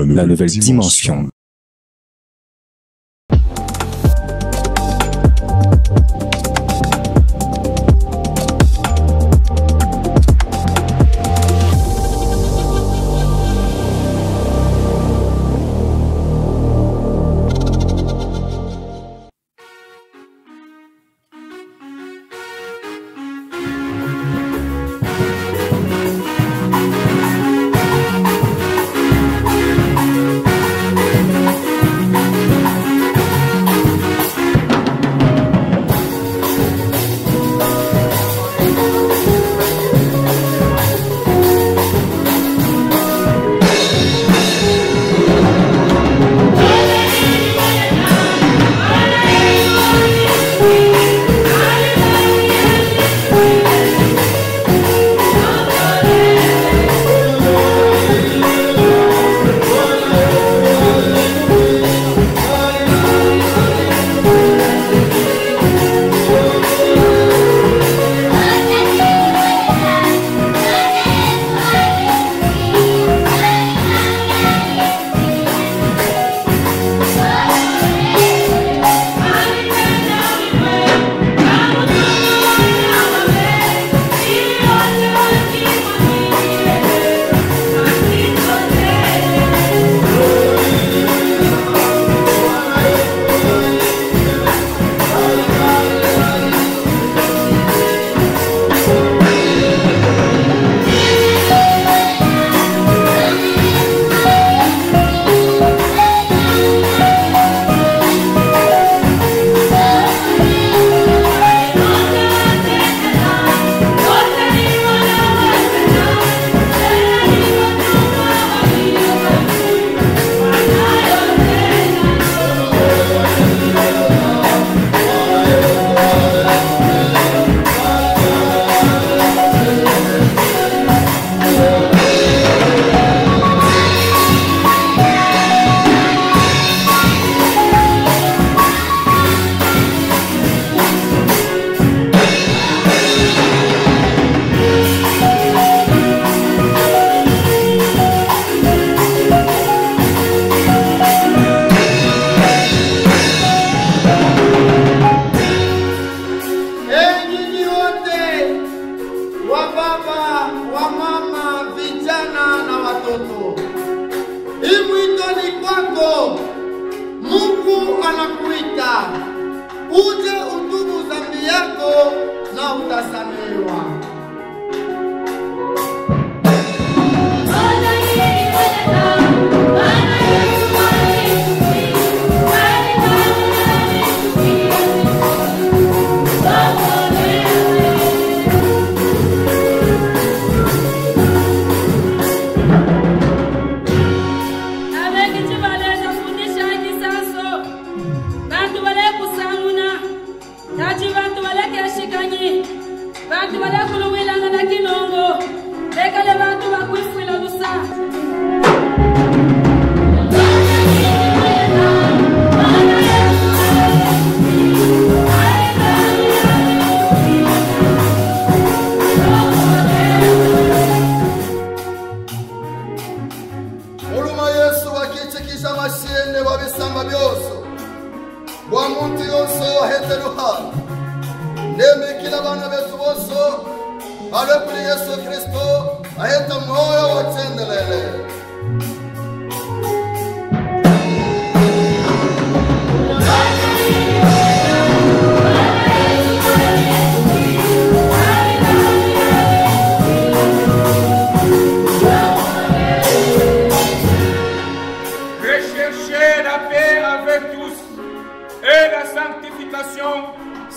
la nouvelle dimension.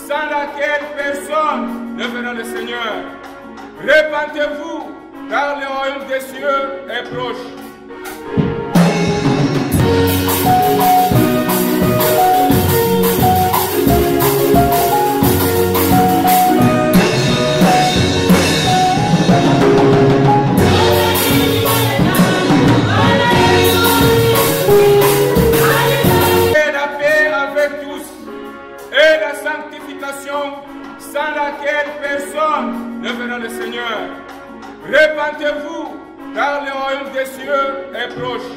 Sans laquelle personne ne verra le Seigneur. Repentez-vous, car le royaume des cieux est proche. Sans laquelle personne ne verra le Seigneur. Repentez-vous, car le royaume des cieux est proche.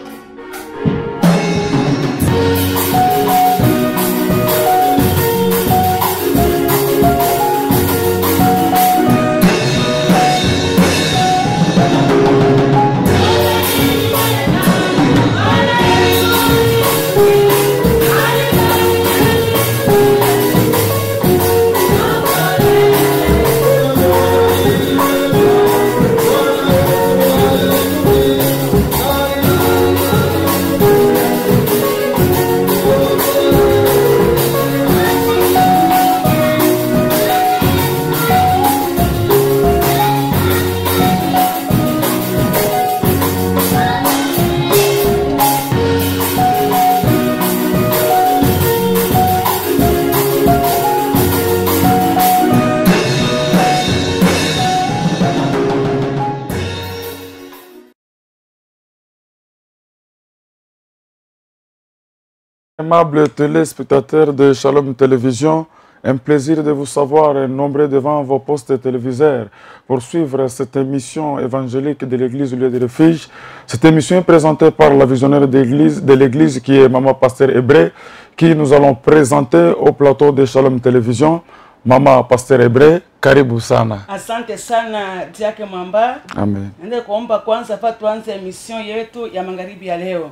Aimables téléspectateurs de Shalom Télévision, un plaisir de vous savoir nombreux devant vos postes téléviseurs pour suivre cette émission évangélique de l'Église Lieu de Refuge. Cette émission est présentée par la visionnaire de l'Église qui est Maman Pasteur Hébré, qui nous allons présenter au plateau de Shalom Télévision. Maman Pasteur Hébré, karibu sana. Asante sana Diake Mwamba. Amen. Nende kuomba kwanza pa tuanze emission yetu ya magharibi ya leo.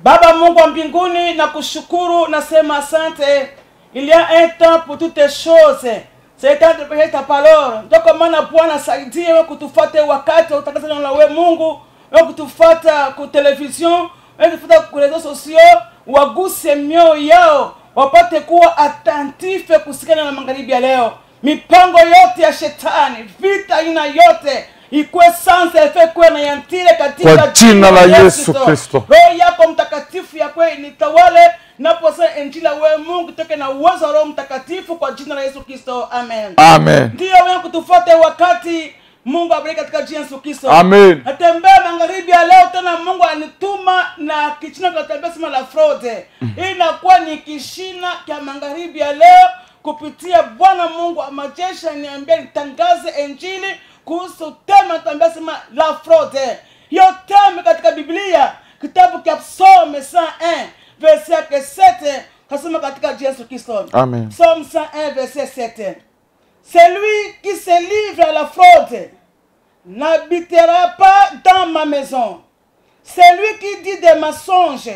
Baba Mungu wa mbinguni, na kushukuru, nasema asante. Il y a un temps pour toutes les choses. C'est temps de prêcher ta parole. Ndoko maana Bwana saidie wewe kutufuata wakati utakasa na wewe Mungu, wewe kutufuata kwa television, wewe kutufuata kwa réseaux sociaux, waguse mioyo yao, wapate kuwa attentif kusikana na magharibi ya leo. Mipango yote ya shetani, vita aina yote, ikuwe sansa efekwe na yantile katika jina la Yesu Kristo. Roho yako mtakatifu ya kweli nitawale naposa injili wewe Mungu toke na uwezo wa Roho Mtakatifu kwa jina la Yesu Kristo. Amen. Amen. Ndio wewe kutufuate wakati Mungu abariki katika jina la Yesu Kristo. Amen. Natembea magharibi ya leo tena Mungu anituma na kichina kwa tembea sema la fraude. Hii inakuwa ni kishina cha magharibi ya leo kupitia Bwana Mungu wa majeshi niambia nitangaze injili kuhusu tema tembea sema la fraude. Hiyo tema katika Biblia kitabu cha Psalm 101 verset 7 kasema katika Yesu Kristo. Amen. Psalm 101 verset 7. Celui qui se livre à la fraude n'habitera pas dans ma maison. Celui qui dit des mensonges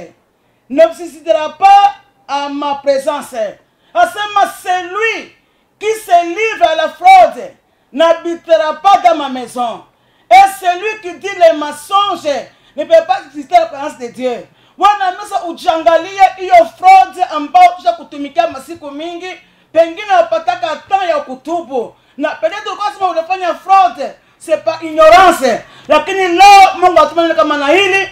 ne subsistera pas à ma présence. Asema celui qui se livre à la fraude n'habitera pas dans ma maison. Et celui qui dit les mensonges ne peut pas subsister à la présence de Dieu. Wana mesa ujangalia hiyo fraud ambao tusha kutumikia masiku mingi, pengine wapataka temps ya kutubu. Na peut-être kwa sababu unafanya fraud, c'est pas ignorance. Lakini leo Mungu atumani kama na hili,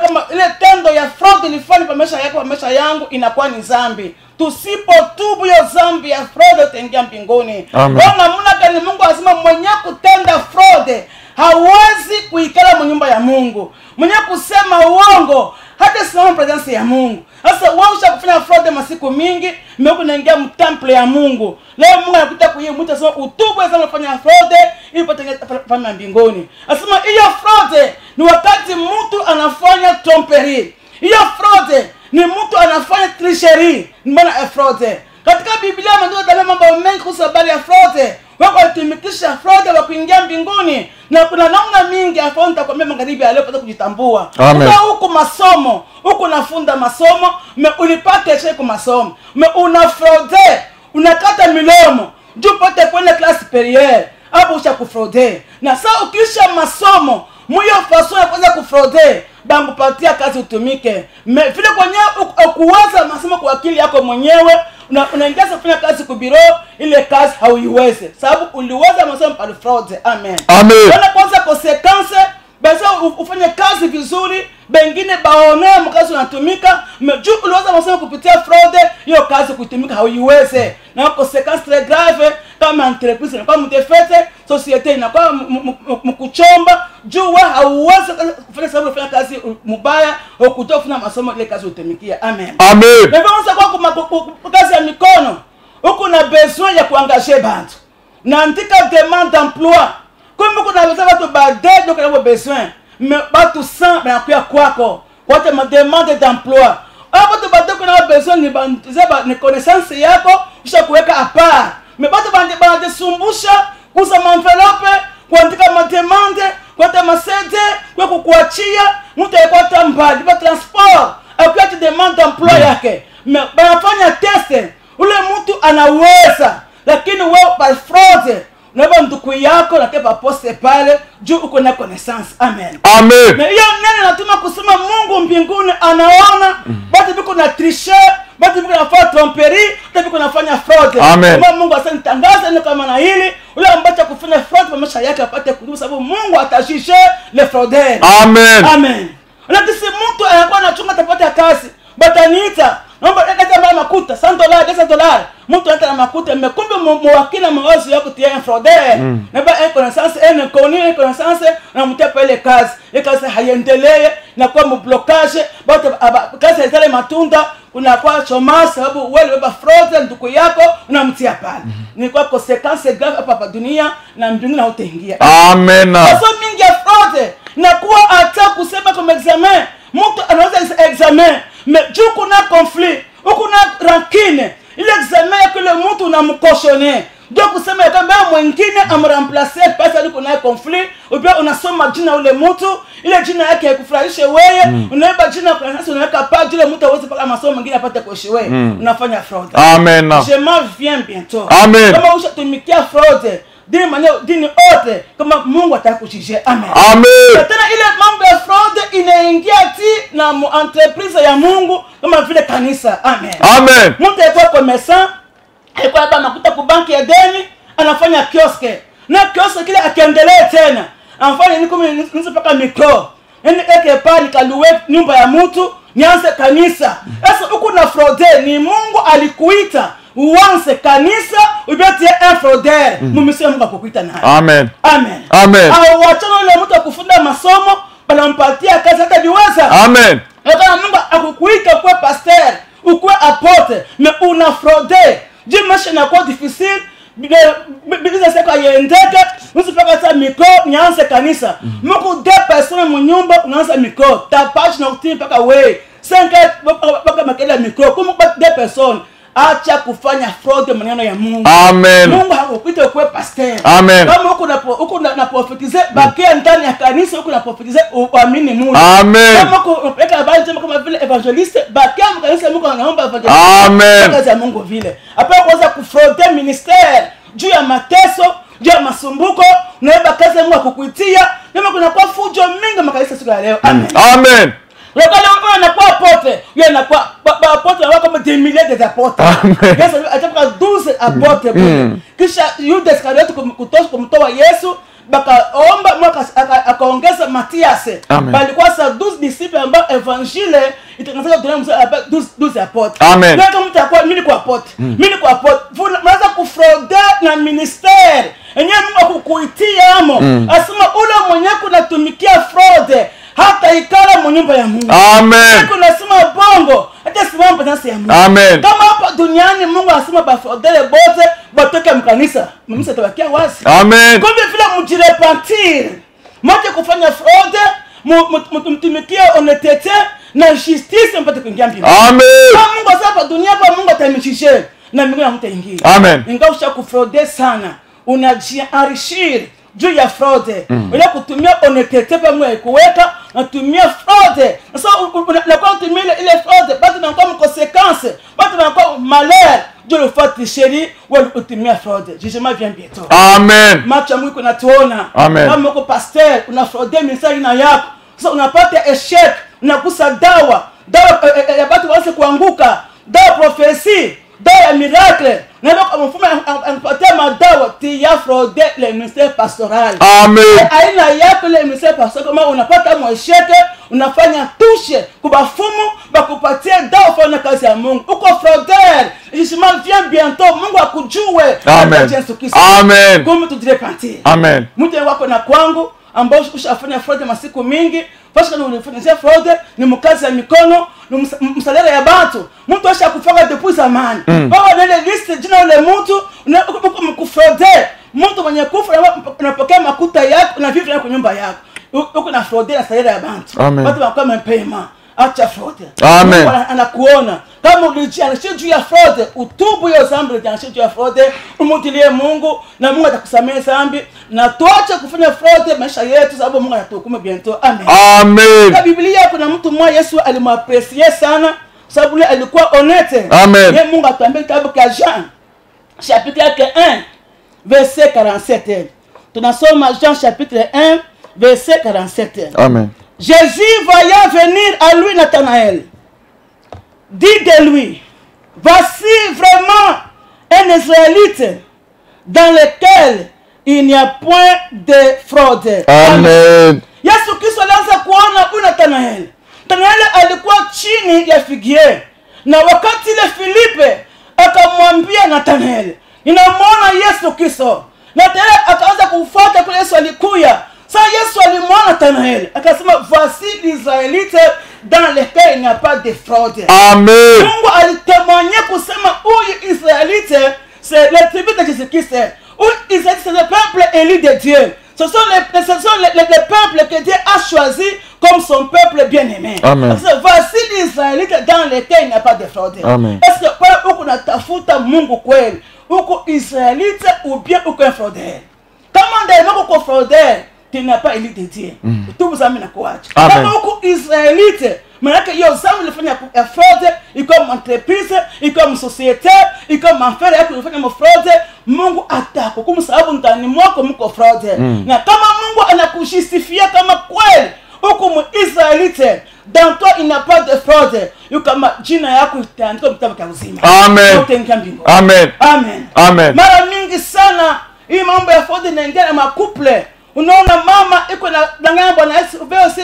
kama ile tendo ya fraud ilifanya kwa maisha yako, kwa maisha yangu inakuwa ni dhambi. Tusipotubu hiyo dhambi ya fraud utaingia mbinguni. Wana muna kani Mungu asema mwenye kutenda fraud hawezi kuikala mnyumba ya Mungu. Mwenye kusema uongo hata simama presence ya Mungu. Sasa wewe ushakufanya fraud masiku mingi, mbona unaingia mtemple ya Mungu? Leo Mungu anakuta kuye mtu asema utubu sasa unafanya fraud ili upate fanya mbinguni. Asema hiyo fraud ni wakati mtu anafanya tromperie. Hiyo fraud ni mtu anafanya tricherie. Mbona fraud? Katika Biblia ndio tazama mambo mengi kuhusu habari ya fraud. Wako watumikisha fraud wa kuingia mbinguni, na kuna namna mingi afao nitakwambia magharibi ya leo pata kujitambua. Huko masomo, huko nafunda masomo, ulipata cheki kwa masomo. Una fraud, unakata milomo, juu pote kwenda class supérieure, hapo usha kufraud. Na sasa ukisha masomo, moyo faso ya kwanza kufraud, bangu patia kazi utumike. Vile kwenye kuwaza masomo kwa akili yako mwenyewe, unaingia kufanya kazi kwa biro, ile kazi hauiweze sababu uliweza masomo kwa fraud. Amen. Amen. Wana kwanza consequence basi ufanye kazi vizuri, bengine baone mkazi unatumika, juu uliweza masomo kupitia fraud, hiyo kazi kutumika hauiweze. Na consequence très grave kama entreprise na kama mtefete societe na kwa mkuchomba juu hauwezi kufanya sababu unafanya kazi mubaya au kutofuna masomo ile kazi utumikia. Amen. Amen. Na kwanza kwa kazi ya mikono huko na besoin ya kuangager bantu na andika demande d'emploi comme kuna watu baadaye ndio kuna besoin mais batu sans banakuya kwako kwa te demande d'emploi. Hapo tu baadaye kuna besoin ni banzeba ni connaissance yako usha kuweka apart. Mais batu bande sumbusha kuza envelope kuandika mademande kwa te masede kwa kukuachia mtu ayepata mbali ba transport akiacha demande d'emploi yake. Mais banafanya test ule mtu anaweza, lakini wewe by fraud unaba nduku yako na tepa poste pale juu uko na connaissance. Amen. Amen. Na hiyo neno natuma kusema Mungu mbinguni anaona bado biko na tricher, bado biko nafanya tromperie, bado biko nafanya fraud. Kama Mungu asanitangaza ni kama na hili ule ambaye kufanya fraud kwa maisha yake apate kudumu sababu Mungu atashishe le fraudeur. Amen. Amen. Na kisi mtu anakuwa anachunga tapata kazi, bataniita naomba leta makuta $100 $10. mtu ata na makuta mekumbe mwakina mawazo yako tia un fraudeur na ba connaissance un inconnu connaissance na mtepa ile kazi haiendelee na kwa blocage bote kazi zile matunda unakuwa choma sababu wewe baba fraude ndugu yako unamtia pale ni kwa consequence grave hapa dunia na mbinguni na utaingia. Amen. Sasa mingi ya fraude na kuwa hata kusema kama examen mtu anaweza examen mais juu kuna conflit kuna rancune ile examen yako ile mtu unamkoshone ndio kusema kama mwingine amremplacer pasi aliko na conflit ubia unasoma jina ule mtu ile jina yake haikufurahishe wewe unaiba jina kwa sasa unaweka page ile mtu aweze paka masomo mengine apate kuishi wewe unafanya fraud. Amen. Je m'en viens bientôt. Amen. Kama ushatumikia fraud dini ote kama Mungu atakushije. Amen. Amen. Tena ile mambo ya fraud inaingia ti na entreprise ya Mungu kama vile kanisa. Amen. Amen. Mtu alikuwa commerçant alikuwa baba makuta ku banki ya deni anafanya kioske na kioske kile akiendelea tena anafanya ni kama nizo paka mikro yani eke pale kaluwe nyumba ya mtu nianze kanisa. Sasa huko na fraude ni Mungu alikuita uanze kanisa ubetie un fraudeur mumisi Mungu akukuita naye. Amen. Amen. Amen. Au wachana yule mtu akufunda masomo banampatia kazi hata biweza. Amen. Kama Mungu akukuita kwa pasteur ou quoi apporte mais una fraude Dieu marche na quoi difficile biza seko yendeke usipaka sa micro nyanze kanisa mko 2 personnes mu nyumba unaanza micro ta page na uti paka we 5 paka makela micro kuma 2 personnes acha kufanya fraud maneno ya Mungu. Amen. Mungu hakukuita kwa pasteur. Amen. Kama uko na profetize bakia ndani ya kanisa uko na profetize uamini Mungu. Amen. Kama uko peka habari njema kama vile evangeliste bakia mkanisa Mungu anaomba evangeliste. Amen. Kazi ya Mungu vile. Hapa kwanza kufraude ministère juu ya mateso, juu ya masumbuko, naomba kazi ya Mungu akukuitia. Kama kuna kwa fujo mingi makanisa siku ya leo. Amen. Amen. Lokale anakuwa apote, yeye anakuwa apote wako kama des milliers de apôtres. Yesu atapaka 12 apôtres. Kisha Yuda Iskariote kumtoa Yesu bakaomba mwaka akaongeza Matias. Balikuwa sa 12 disciples ambao evangile itangaza dunia mzima 12 apôtres. Amen. Ndio mtu akwa mimi kwa apôtre. Mimi kwa apôtre. Mnaanza kufraude na ministère. Enyewe Mungu akukuitia amo. Asema ule mwenye kunatumikia fraude hata ikala mnyumba ya Mungu. Amen. Kuna sema bongo hata simama nasi ya Mungu. Amen. Kama hapa duniani Mungu anasema bafodele bote batoke mkanisa mimi tabakia wazi. Amen. Kumbe vile mjirepentir mmoja kufanya fraude mtumikia honnêteté na justice mpate kuingia mbinguni. Amen. Kama Mungu hapa duniani kwa Mungu atamchishe na mbinguni hamtaingia. Amen. Ingawa ushakufraude sana unajienrichir juu ya fraude ile kutumia honnêteté pa Mungu kuweka natumia fraude sasa unakuwa kutumia ile fraude bado inakuwa conséquence bado inakuwa malheur de le fait chéri ou utumia fraude jugement vient bientôt. Amen. Macho Mungu kunatuona kama uko pasteur una fraude misali na yako sasa unapata échec unakusa dawa ya watu waanze kuanguka dawa prophétie dawa ya miracle na ndio mfumo anapatia madawa tia fraude le ministère pastoral. Amen. Aina yako le ministère pastoral kama unapata mwesheke unafanya tushe kubafumu bakupatia dawa fanya kazi ya Mungu uko fraudeur jugement vient bientôt Mungu akujue. Amen. Amen. Comme tu dirais parti. Amen. Mtu wako na kwangu ambao ushafanya fraud masiku mingi Parce que nous faisons fraude, nous mkazi ya mikono, nous msalera ya batu. Mtu asha kufanga depuis zamani. Baba nile liste jina ule mtu mkufraude. Mtu mwenye kufa unapokea makuta yako na vitu yako nyumba yako. Uko na fraude na salera ya bantu. Watu wanakuwa mpema. Acha fraude. Amen. Anakuona. Kama ulijianisha juu ya fraude, utubu hiyo dhambi ulijianisha juu ya fraude, umutilie Mungu na Mungu atakusamehe dhambi na tuache kufanya fraude maisha yetu sababu Mungu atatuhukumu bientôt. Amen. Amen. Kwa Biblia kuna mtu mmoja Yesu alimwapresie sana sababu yeye alikuwa honnête. Amen. Yeye Mungu atuambia kitabu cha Jean chapitre 1 verset 47. Tunasoma Jean chapitre 1 verset 47. Amen. Jésus voyant venir à lui Nathanaël dit de lui, voici vraiment un Israélite dans lequel il n'y a point de fraude. Amen. Yesu Kristo alianza kuona huyu Nathanael. Nathanael alikuwa chini ya figie. Na wakati ile Filipe akamwambia Nathanaeli, ninamwona Yesu Kristo. Nathanaeli akaanza kufuata kule Yesu alikuya. Sasa Yesu alimwona Nathanaeli, akasema voici l'Israélite dans lequel il n'y a pas de fraude. Amen. Mungu alitémoigner kusema huyu Israélite c'est le tribu de Jésus-Christ. Huyu Israélite c'est le peuple élu de Dieu. Ce sont les peuples que Dieu a choisi comme son peuple bien-aimé. Amen. Voici l'Israélite dans lequel il n'y a pas de fraude. Est-ce que kwa uko natafuta Mungu kweli, uko Israélite ou bien uko un fraudeur? Comment d'ailleurs uko fraudeur, tu n'as pas élu de Dieu. Tout vous amène à quoi? Kama uko Israélite, manake hiyo zamu ilifanya fraude, iko entreprise, iko société, iko affaire yako ilifanya fraude, Mungu atakuhukumu sababu ndani mwako mko fraude. Na kama Mungu anakushustifia kama kweli uko Israélite, dans toi il n'y a pas de fraude, kama jina yako itaandikwa kitabu cha uzima. Amen. Amen. Amen. Amen. Mara mingi sana hii mambo ya fraude inaingia na makuple. Unaona mama iko na danganya bwana Yesu, aussi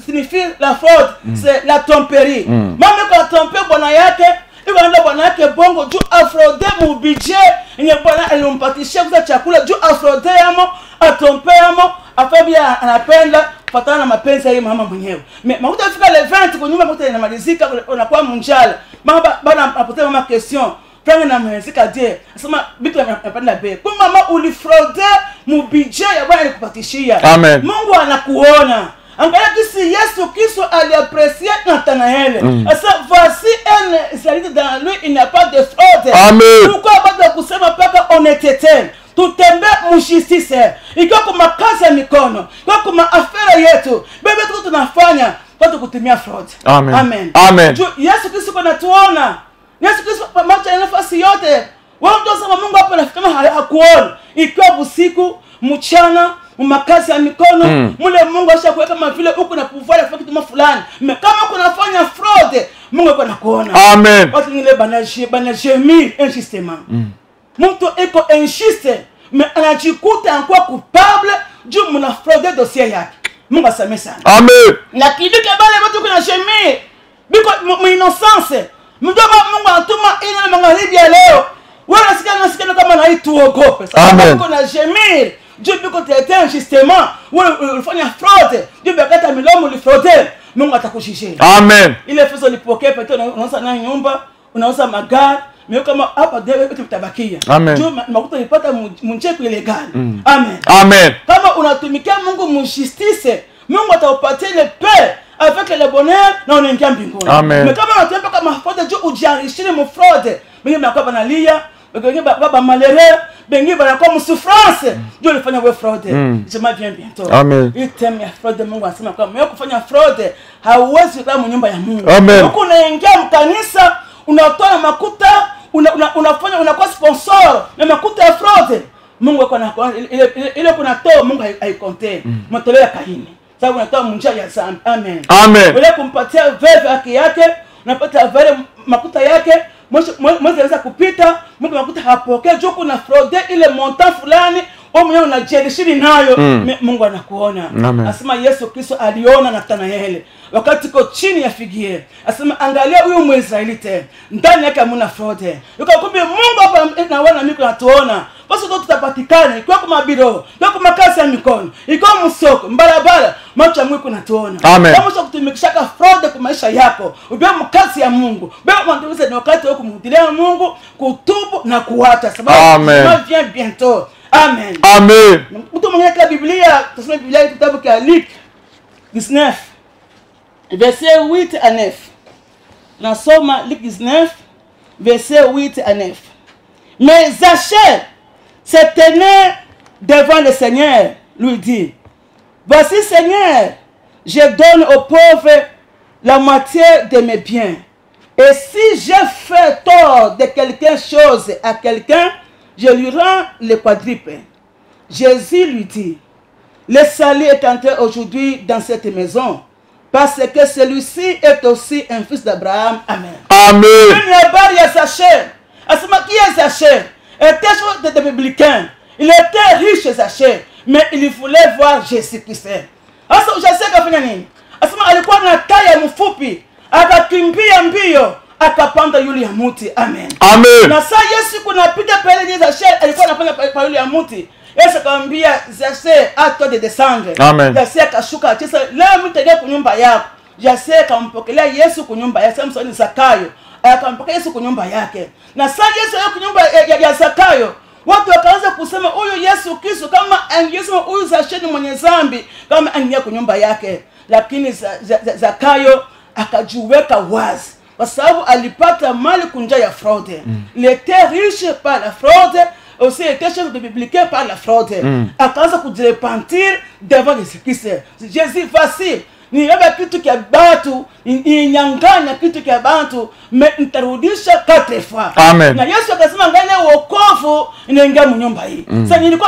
signifie la fraude, c'est la tromperie. Mama iko tromper bwana yake, iko anaenda bwana yake bongo juu afraude mu budget, yenye bwana alimpatishia kwa chakula juu afraude yamo, atromper yamo, afabia anapenda fatana na mapenzi ya mama mwenyewe. Makuta fika le 20 kwa nyumba makuta inamalizika unakuwa munjala. Mama bana apote mama question. Franga na mwenzika die. Asema bitu anapanda be. Kwa mama ulifraude mu budget ya bwana alikupatishia. Amen. Mungu anakuona. Angalia kisi Yesu Kristo aliapprécier Nathanaël. Asa voici un Israélite dans lui, il n'y a pas de fraude. Amen. Pourquoi baada kusema paka honnêteté? Tutembe mujustice. Iko kuma kazi ya mikono. Iko kuma afera yetu. Bebe tuko tunafanya kwa kutumia fraud. Amen. Amen. Amen. Yesu Kristo anatuona. Yesu Kristo macho ya nafasi yote. Wao ndio sema Mungu hapa anafikama hakuona. Ikiwa usiku, mchana, makazi ya mikono, mule Mungu ashakuweka kama vile uko na pouvoir ya kitu fulani. Kama kunafanya fraud, Mungu yuko anakuona. Amen. Watu ngile banajemi injustement. Mtu iko injuste, mais anajikuta anakuwa coupable juu mna fraude dossier yake. Mungu asame sana. Amen. Na kiduke bale watu kuna jemi biko mu innocence. Mdomo Mungu anatuma ile magharibi ya leo. Wewe unasikia kama na hii tuogope. Sababu kuna jemi juu biko tete injustement. Wewe ulifanya fraude, juu bakata milomo ulifraude. Mungu atakushishia. Amen. Ile pesa ulipokea peto unauza na nyumba, unauza magari. Mais kama hapa dewe tutabakia. Juu makuta nipata muncheku ilegal. Amen. Amen. Kama unatumikia Mungu mujustice, Mungu atakupatia le paix avec le bonheur na unaingia mbinguni. Amen. Mais kama unatempa kama fraude juu ujiarishire mu fraude, bengi banakuwa banalia, bengi baba malheureux, bengi banakuwa mu souffrance, juu ulifanya wewe fraude. Je m'en viens bientôt. Amen. Item ya fraude Mungu anasema kama wewe kufanya fraude, hauwezi kukaa mu nyumba ya Mungu. Amen. Huko unaingia mkanisa, unatoa makuta, unafanya unakuwa sponsor na makuta ya fraude. Mungu yuko na ile kuna toa Mungu haikonte. Mtolea ya Kaini. Sababu unatoa munja ya zambi. Amen. Amen. Wewe kumpatia veve yake, unapata vale makuta yake, mwezi anaweza kupita, Mungu makuta hapokea juu kuna fraude ile montant fulani, wewe unajelishini nayo, Mungu anakuona. Asema Yesu Kristo aliona Nathanaeli wakati ko chini ya figie. Asema angalia huyu Mwisraelite, ndani yake hamna fraude. Yukakumbe Mungu hapa na wana miko natuona. Basi ndio tutapatikana ikiwa kwa mabiro, ikiwa kwa makazi ya mikono, ikiwa msoko, mbarabara, macho ya Mungu natuona. Kama sio kutumikishaka fraude kwa maisha yako, ubia mkazi ya Mungu. Beba mwandulize ni wakati wako kumtilia Mungu, kutubu na kuacha sababu vient bientôt. Amen. Amen. Mtu mwenye kwa Biblia, tusome Biblia kitabu cha Luc 19 verset 8 à 9. Nasoma Luc 19 verset 8 à 9. Mais Zachée se tenait devant le Seigneur, lui dit: voici Seigneur, je donne aux pauvres la moitié de mes biens. Et si j'ai fait tort de quelque chose à quelqu'un, je lui rends le quadruple. Jésus lui dit: le salut est entré aujourd'hui dans cette maison, parce que celui-ci est aussi un fils d'Abraham. Amen. Amen. Une habari ya Zachée. Asema qui est Zachée? Était chose de publicain. Il était riche Zachée, mais il voulait voir Jésus-Christ. Asa Zachée kafanya nini? Asema alikuwa na taya mfupi, akakimbia mbio, akapanda yule ya muti. Amen. Amen. Na saa Yesu kunapita pale ni Zache alikuwa anapanda pa yule ya muti. Yesu akamwambia Zache, "Attends de descendre." Amen. Zache akashuka akisema, "Leo mtaje kunyumba yako." Zache akampokelea Yesu kunyumba yake. Sasa ni Zakayo. Akampokea Yesu kunyumba yake. Na saa Yesu yuko kunyumba ya Zakayo. Watu wakaanza kusema huyu Yesu Kristo kama angesema huyu Zache ni mwenye dhambi kama angia kunyumba yake. Lakini Zakayo akajiweka wazi kwa sababu alipata mali kunja ya fraude. Il était riche par la fraude, aussi était chef de biblique par la fraude. Akaanza kujirepentir devant Jésus-Christ. Jésus, voici, niweba kitu kia batu, inyanganya kitu kia batu, me nitarudisha 4 fois. Amen. Na Yesu akasema ngane wokovu inaingia mnyumba hii. Sasa niko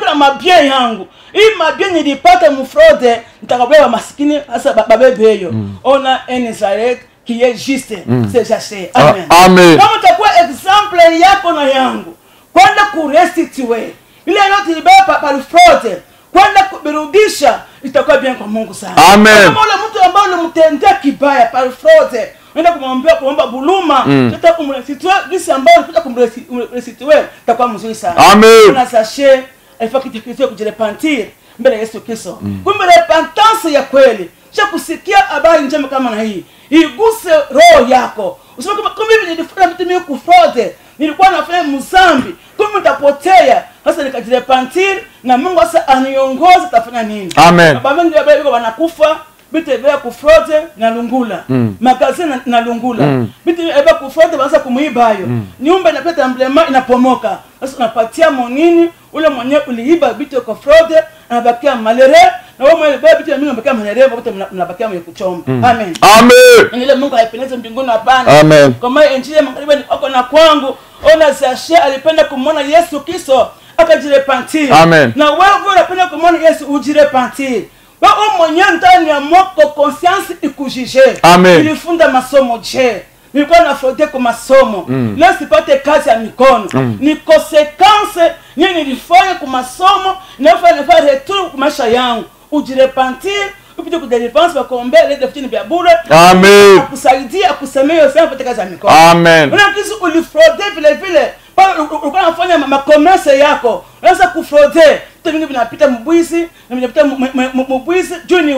na mabia yangu. Hii mabia nilipata mfraude, nitakabeba maskini hasa babebe hiyo. Ona Nazareth qui est juste, c'est Zache. Amen. Amen. Kama utakuwa example yako na yangu, kwenda kurestitue ile yote ilibeba par fraude, kwenda kubirudisha, itakuwa bien kwa Mungu sana. Amen. Kama ule mtu ambaye ulimtendea kibaya par fraude, unaenda kumwambia kuomba buluma, tata kumrestitue, jinsi ambayo unataka kumrestitue, itakuwa mzuri sana. Amen. Na Zache alifaa kitu kujirepentir mbele ya Yesu Kristo. Kumbe repentance ya kweli, cha kusikia habari njema kama na hii, iguse roho yako. Useme kama hivi nilifanya vitu mimi kufraude, nilikuwa nafanya mzambi, kumbe nitapotea. Sasa nikajirepentir na Mungu sasa aniongoze tafanya nini? Amen. Baba ndio baba wanakufa bitu ebe kufraude na lungula. Magazini na lungula. Bitu ebe kufraude baanza kumuiba hayo. Nyumba inapata emblema inapomoka. Sasa unapatia monini ule mwenye uliiba bitu kwa fraude anabakia malere na wewe mwenye bitu mimi unabakia malere wote mnabakia mwenye kuchoma. Amen. Amen. Ile Mungu haipendeze mbinguni hapana. Amen. Kama injili magharibi ni wako na kwangu, ona Zache alipenda kumwona Yesu Kristo akajirepentir. Amen. Na wewe unapenda kumwona Yesu ujirepentir. Wewe mwenyewe ndani ya mwako conscience ikujije. Amen. Nilifunda masomo je. Nilikuwa na fraude kwa masomo. Leo sipate kazi ya mikono. Ni consequence nini nilifanya kwa masomo, nafanya retour kwa maisha yangu. Ujirepentir, upite kwa délivrance wakombe les défini vya bure. Amen. Kusaidia kusemea sana pate kazi ya mikono. Amen. Unakisi ulifraude vile vile. Ulikuwa unafanya makomese yako. Unaweza kufraude. Vitu vingi vinapita mbwizi, na vinapita mbwizi, juu ni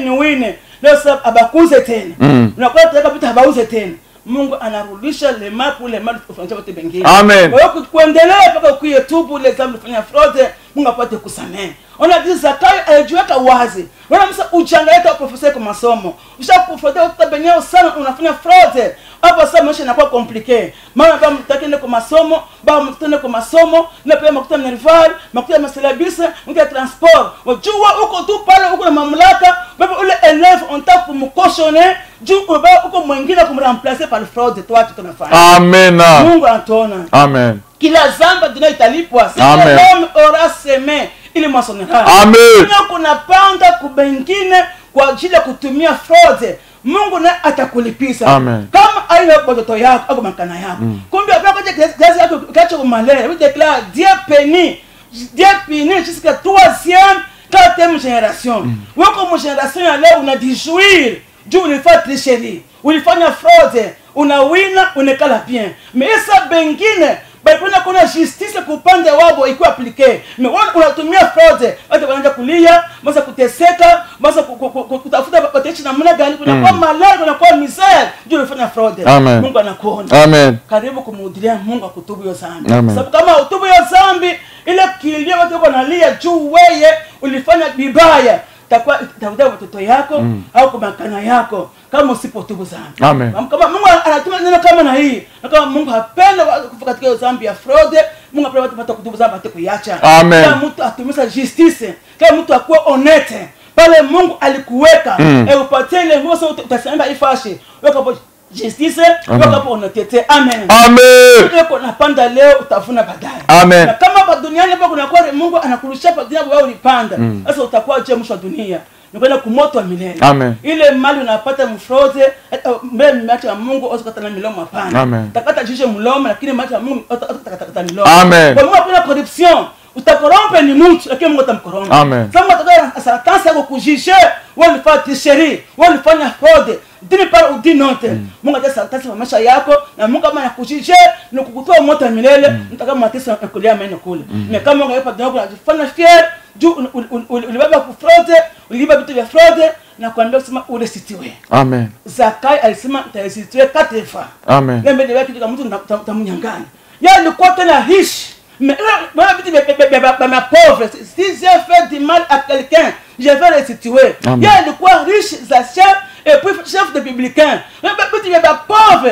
wine. Leo sasa abakuze tena. Unakuwa tunataka vitu abauze tena. Mungu anarudisha lema kule mali kufanya wote bengine. Amen. Kwa hiyo kuendelea mpaka kuyetubu ile zambi kufanya fraude, Mungu apate kusamehe. Ona jinsi Zakayo alijiweka wazi. Wana msa uchangaika profesa kwa masomo. Ushakufraude utabenyao sana unafanya fraude. Hapo sasa maisha yanakuwa compliqué. Maana kama mtakende kwa masomo, baba mtakende kwa masomo, na pia makuta nerval, makuta maselabisa, mkuta transport. Wajua uko tu pale uko na mamlaka, baba ule élève on t'a kumkoshone, juu baba uko mwingine kumremplacer par fraude toi tu tunafanya. Amen. Mungu anatuona. Amen. Kila zamba dunia italipwa. Si l'homme aura semé ili moissonnera. Amen. Kuna panda kubengine kwa ajili ya kutumia fraude. Mungu na atakulipiza. Amen. Kama aina watoto yako au makana yako. Kumbe hapo kazi yako kacho malere, we déclare Dieu béni jusqu'à 3e, 4e génération. Wako mu génération ya leo unajishouir, juu ulifanya tricherie, ulifanya fraude, unawina, unekala bien. Mais ça bengine Baipenda kuna justice kupande wabo ikuwa aplike. Mewana unatumia fraude. Watu wanaanza kulia, masa kuteseka, masa kutafuta patechi na muna gani. Kuna kwa malari, kuna kwa misere. Juu ulifanya fraude. Amen. Mungu anakuona. Amen. Karibu kumudilia Mungu akutubu hiyo zambi. Amen. Sababu kama utubu hiyo zambi, ile kilio watu wako nalia juu weye ulifanya bibaya. Takuta watoto yako au kumakana yako kama usipotubu zambi. Amen. Kama Mungu anatuma neno kama na hii, na kama Mungu hapenda kufa katika zambi ya fraude, Mungu apenda watu kutubu zambi ate kuiacha. Amen. Kama mtu atumisa justice, kama mtu akuwa honete, pale Mungu alikuweka, upatie ile nguvu sasa utasemba ifashe. Weka hapo justice, weka hapo honete. Amen. Amen. Uko napanda leo utavuna baadaye. Amen. Na kama hapa duniani hapa kuna kwa Mungu anakurudisha hapa duniani wewe ulipanda. Sasa utakuwa je mwisho wa dunia? Nikwenda kumoto wa milele. Amen. Ile mali unapata mfraude mbele miacha ya Mungu usikata na milomo hapana. Amen. Takata jishe mlomo lakini macho ya Mungu utakata milomo. Amen. Kwa Mungu hapana corruption. Utakorompe ni mtu lakini Mungu atamkorompa. Amen. Sasa mtakaya sentence yako kujishe, wewe ulifanya tricherie, wewe ulifanya fraude. dini part ou dini note. Mungu atasaltasi maisha yako na Mungu kama anakujije na kukutoa moto wa milele mtaka matesa kulia maana kule. Mais kama Mungu hapa ndio unajifanya fier juu ulibeba kufraude, uliba vitu vya fraude na kuambia kusema ule sitiwe. Amen. Zakai alisema taisitiwe 4 fois. Amen. Lembe ndio kitu kama mtu tamunyangana. Yeye alikuwa tena riche. Mais ma pauvre, si j'ai fait du mal à quelqu'un, je vais restituer. Il y a de quoi riche, chef et puis chef de publicain. Mais tu es pauvre,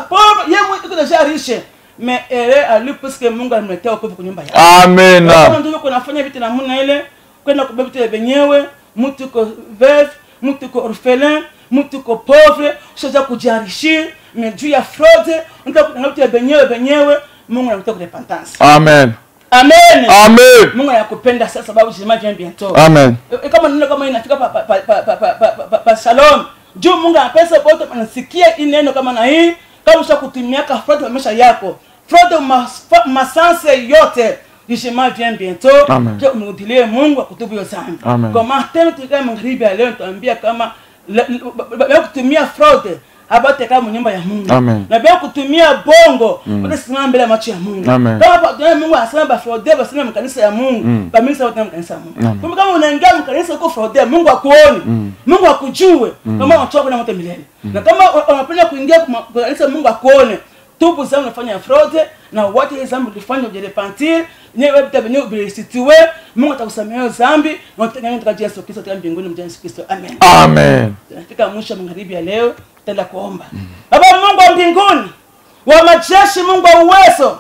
pauvre, il y a déjà riche. Mais elle est à lui parce que mon gars me mettait au pauvre. Amen. Quand on a fait la monnaie, quand on a fait benyewe, mutuko veuf, mutuko orphelin, mutuko pauvre, chose à kujienrichir, mais Dieu a fraude, on a benyewe. Mungu anataka repentance. Amen. Amen. Amen. Mungu anakupenda sasa sababu jema vient bientôt. Amen. Kama neno kama inafika pa Shalom. Juu Mungu anapesa bote anasikia hii neno kama na hii kama ushakutumia ka fraude maisha yako. Fraude masanse yote. Jema vient bientôt. Je umrudilie Mungu akutubu hiyo dhambi. Kwa maana tukae magharibi leo tuambia kama kutumia fraude abate kama nyumba ya Mungu. Amen. Na bila kutumia bongo, utasimama mbele ya macho ya Mungu. Kama kwa Mungu anasema ba fraude basema mkanisa ya Mungu, kamisa wote mkanisa ya Mungu. Kama unaingia mkanisa uko fraude, Mungu akuone. Mungu akujue. Kama unatoka na moto milele. Na kama unapenda kuingia mkanisa Mungu akuone, tubu zangu unafanya fraude na wote hizo zambi ulifanya ujirepentir, nyewe vitabeni ubirestitue, Mungu atakusamehea dhambi na utatengeneza katika Yesu Kristo katika mbinguni mjana Yesu Kristo. Amen. Amen. Tunafika mwisho magharibi ya leo. Tenda kuomba. Baba Mungu wa mbinguni, wa majeshi, Mungu wa uwezo,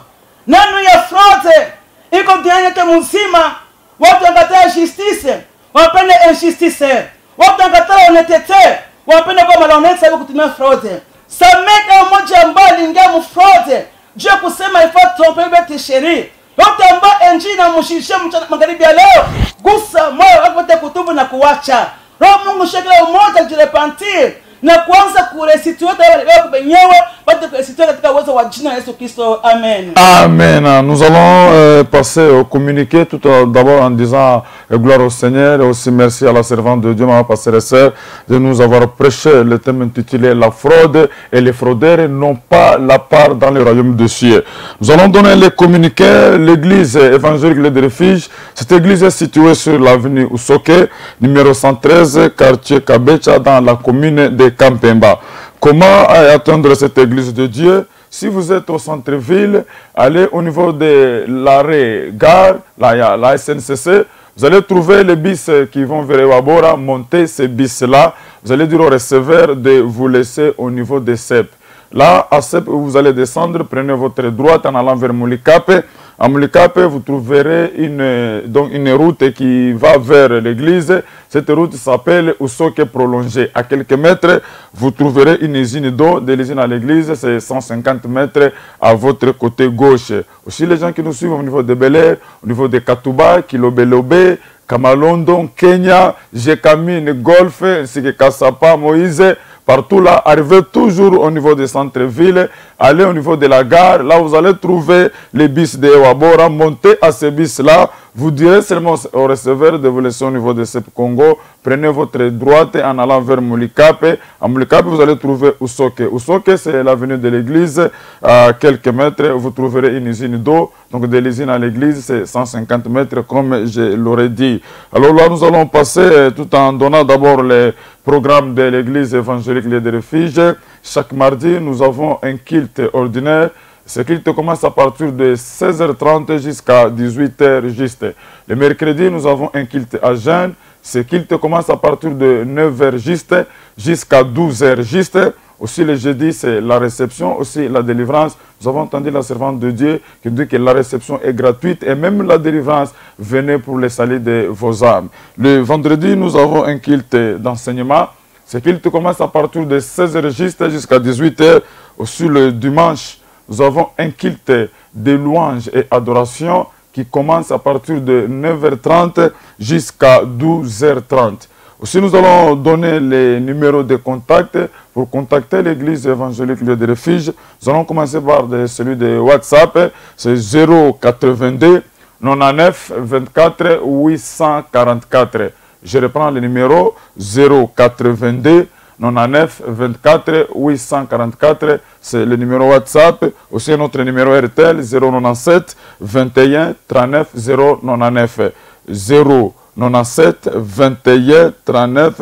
neno ya fraude iko duniani yote mzima. Watu wanakataa justice, wanapenda injustice. Watu wanakataa honnêteté, wanapenda kwa malhonnête sababu kutumia fraude. Sameka mmoja ambaye aliingia mu fraude, je kusema ifaa tromper bete chérie. Yote ambaye injili na mshishie magharibi ya leo, gusa moyo wako kutubu na kuacha. Roho Mungu shekela umoja kujirepentir. Na kuanza kurestituer wale benyewe bado kurestituer katika uwezo wa jina la Yesu Kristo. Amen. Amen. Nous allons passer au communiqué tout d'abord en disant gloire au Seigneur et aussi merci à la servante de Dieu, ma pasteur et sœur, de nous avoir prêché le thème intitulé la fraude et les fraudeurs n'ont pas la part dans le royaume des cieux. Nous allons donner les communiqués. L'église évangélique de Refuge, cette église est située sur l'avenue Usoke, numéro 113, quartier Kabecha, dans la commune de Kampemba. Comment atteindre cette église de Dieu? Si vous êtes au centre-ville, allez au niveau de l'arrêt gare, là il y a la SNCC, vous allez trouver les bis qui vont vers Wabora, montez ces bis-là, vous allez dire au receveur de vous laisser au niveau des CEP. Là, à CEP, vous allez descendre, prenez votre droite en allant vers Moulikape. À Moulikape, vous trouverez une route qui va vers l'église. Cette route s'appelle Usoke prolongé. À quelques mètres, vous trouverez une usine d'eau. De l'usine à l'église, c'est 150 mètres à votre côté gauche. Aussi, les gens qui nous suivent au niveau de Bel Air, au niveau de Katuba, Kilobelobe, Kamalondon, Kenya, Jekamine, Golfe, ainsi que Kassapa, Moïse, partout là, arrivez toujours au niveau des centres-villes, allez au niveau de la gare, là vous allez trouver les bis de Wabora, montez à ces bis-là, vous direz seulement au receveur de vous laisser au niveau de CEP Congo, prenez votre droite en allant vers Moulikape. À Moulikape, vous allez trouver Usoke. Usoke, c'est l'avenue de l'église, à quelques mètres, vous trouverez une usine d'eau, donc de l'usine à l'église, c'est 150 mètres comme je l'aurais dit. Alors là, nous allons passer tout en donnant d'abord les programmes de l'église évangélique de Refuge. Chaque mardi, nous avons un culte ordinaire. Ce culte commence à partir de 16h30 jusqu'à 18h juste. Le mercredi, nous avons un culte à jeûne. Ce culte commence à partir de 9h juste jusqu'à 12h juste. Aussi le jeudi, c'est la réception, aussi la délivrance. Nous avons entendu la servante de Dieu qui dit que la réception est gratuite et même la délivrance, venez pour le salut de vos âmes. Le vendredi, nous avons un culte d'enseignement. Ce culte commence à partir de 16h juste jusqu'à 18h. Aussi le dimanche, nous avons un culte de louange et adoration qui commence à partir de 9h30 jusqu'à 12h30. Aussi, nous allons donner les numéros de contact pour contacter l'église évangélique de Refuge. Nous allons commencer par celui de WhatsApp, c'est 082 99 24 844. Je reprends le numéro 082 99 24 844. C'est le numéro WhatsApp. Aussi notre numéro RTL 097 21 39 099. 097 21 39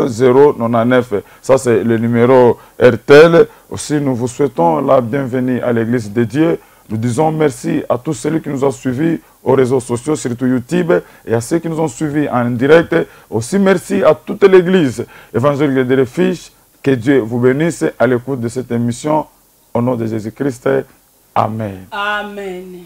099. Ça, c'est le numéro RTL. Aussi, nous vous souhaitons la bienvenue à l'Église de Dieu. Nous disons merci à tous ceux qui nous ont suivis aux réseaux sociaux, surtout YouTube, et à ceux qui nous ont suivis en direct. Aussi, merci à toute l'Église évangélique des Refuges. Que Dieu vous bénisse à l'écoute de cette émission. Au nom de Jésus-Christ. Amen. Amen.